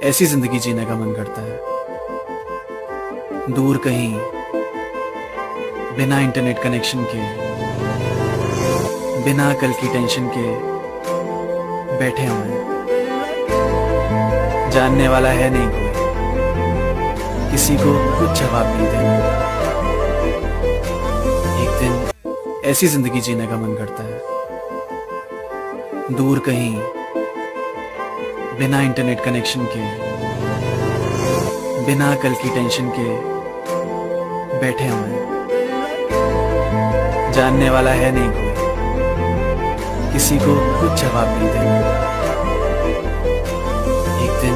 ऐसी जिंदगी जीने का मन करता है, दूर कहीं, बिना इंटरनेट कनेक्शन के, बिना कल की टेंशन के बैठे हुए हैं। जानने वाला है नहीं कोई, किसी को कुछ जवाब नहीं देना। एक दिन ऐसी जिंदगी जीने का मन करता है, दूर कहीं, बिना इंटरनेट कनेक्शन के, बिना कल की टेंशन के बैठे हुए हैं। जानने वाला है नहीं कोई, किसी को कुछ जवाब नहीं देना।